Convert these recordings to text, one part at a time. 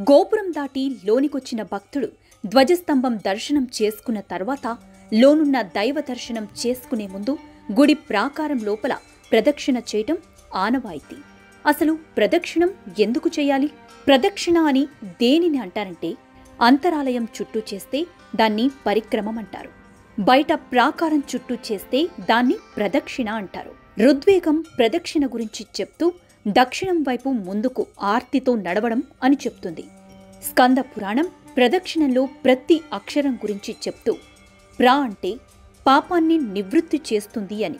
గోపురం దాటి లోనికొచ్చిన భక్తుడు ధ్వజస్తంభం దర్శనం చేసుకున్న తర్వాత లోనున్న దైవ దర్శనం చేసుకునే ముందు గుడి ప్రాకారం లోపల ప్రదక్షిణ చేయటం ఆనవాయితీ. అసలు ప్రదక్షిణం ఎందుకు చేయాలి? ప్రదక్షిణ అని దేనిని అంటారంటే, అంతరాలయం చుట్టూ చేస్తే దాన్ని పరిక్రమం అంటారు. బయట ప్రాకారం చుట్టూ చేస్తే దాన్ని ప్రదక్షిణ అంటారు. ఋగ్వేదం ప్రదక్షిణ గురించి చెప్తూ దక్షిణం వైపు ముందుకు ఆర్తితో నడవడం అని చెప్తుంది. స్కంద పురాణం ప్రదక్షిణంలో ప్రతి అక్షరం గురించి చెప్తూ ప్ర అంటే పాపాన్ని నివృత్తి చేస్తుంది అని,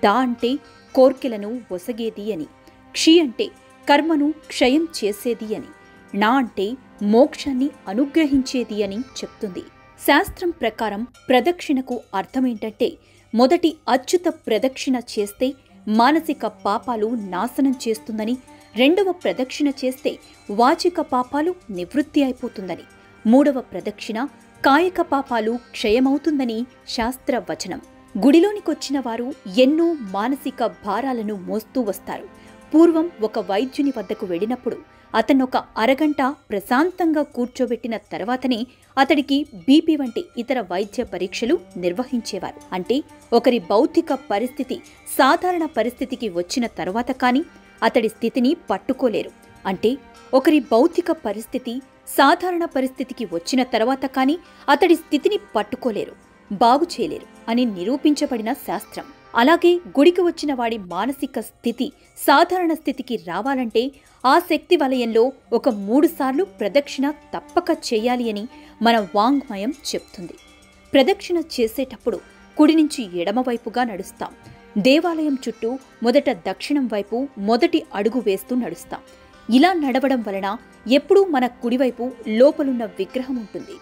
దా అంటే కోర్కెలను ఒసగేది అని, క్షి అంటే కర్మను క్షయం చేసేది అని, నా అంటే మోక్షాన్ని అనుగ్రహించేది అని చెప్తుంది. శాస్త్రం ప్రకారం ప్రదక్షిణకు అర్థమేంటంటే, మొదటి అచ్యుత ప్రదక్షిణ చేస్తే మానసిక పాపాలు నాశనం చేస్తుందని, రెండవ ప్రదక్షిణ చేస్తే వాచిక పాపాలు నివృత్తి అయిపోతుందని, మూడవ ప్రదక్షిణ కాయక పాపాలు క్షయమవుతుందని శాస్త్ర వచనం. గుడిలోనికొచ్చిన వారు ఎన్నో మానసిక భారాలను మోస్తూ వస్తారు. పూర్వం ఒక వైద్యుని వద్దకు వెళ్ళినప్పుడు అతన్నొక అరగంట ప్రశాంతంగా కూర్చోబెట్టిన తర్వాతనే అతడికి బీపీ వంటి ఇతర వైద్య పరీక్షలు నిర్వహించేవారు. అంటే ఒకరి భౌతిక పరిస్థితి సాధారణ పరిస్థితికి వచ్చిన తర్వాత కానీ అతడి స్థితిని పట్టుకోలేరు. అంటే ఒకరి భౌతిక పరిస్థితి సాధారణ పరిస్థితికి వచ్చిన తర్వాత కానీ అతడి స్థితిని పట్టుకోలేరు, బాగు చేయలేరు అని నిరూపించబడిన శాస్త్రం. అలాగే గుడికి వచ్చిన వాడి మానసిక స్థితి సాధారణ స్థితికి రావాలంటే ఆ శక్తి వలయంలో ఒక 3 సార్లు ప్రదక్షిణ తప్పక చేయాలి అని మన వాంగ్మయం చెప్తుంది. ప్రదక్షిణ చేసేటప్పుడు కుడి నుంచి ఎడమవైపుగా నడుస్తాం. దేవాలయం చుట్టూ మొదట దక్షిణం వైపు మొదటి అడుగు వేస్తూ నడుస్తాం. ఇలా నడవడం వలన ఎప్పుడూ మన కుడివైపు లోపలున్న విగ్రహం ఉంటుంది.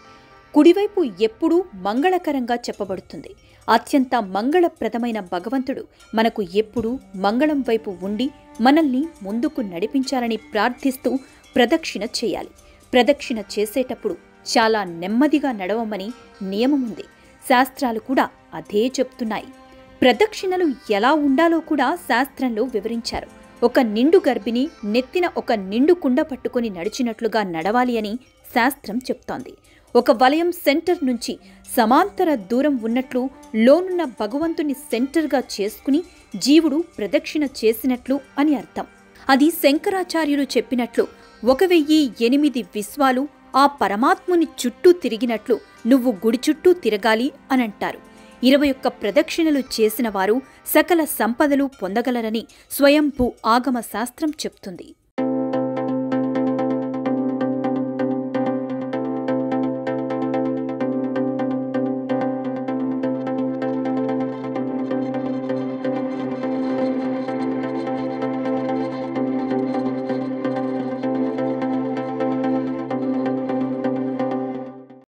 కుడివైపు ఎప్పుడూ మంగళకరంగా చెప్పబడుతుంది. అత్యంత మంగళప్రదమైన భగవంతుడు మనకు ఎప్పుడూ మంగళం వైపు ఉండి మనల్ని ముందుకు నడిపించాలని ప్రార్థిస్తూ ప్రదక్షిణ చేయాలి. ప్రదక్షిణ చేసేటప్పుడు చాలా నెమ్మదిగా నడవమని నియమం ఉంది. శాస్త్రాలు కూడా అదే చెప్తున్నాయి. ప్రదక్షిణలు ఎలా ఉండాలో కూడా శాస్త్రంలో వివరించారు. ఒక నిండు గర్భిణి నెత్తిన ఒక నిండు కుండ పట్టుకుని నడిచినట్లుగా నడవాలి అని శాస్త్రం చెప్తోంది. ఒక వలయం సెంటర్ నుంచి సమాంతర దూరం ఉన్నట్లు లోనున్న భగవంతుని సెంటర్గా చేసుకుని జీవుడు ప్రదక్షిణ చేసినట్లు అని అర్థం. అది శంకరాచార్యులు చెప్పినట్లు 1008 విశ్వాలు ఆ పరమాత్ముని చుట్టూ తిరిగినట్లు నువ్వు గుడి చుట్టూ తిరగాలి అనంటారు. 21 ప్రదక్షిణలు చేసిన వారు సకల సంపదలు పొందగలరని స్వయంభూ ఆగమ శాస్త్రం చెప్తుంది.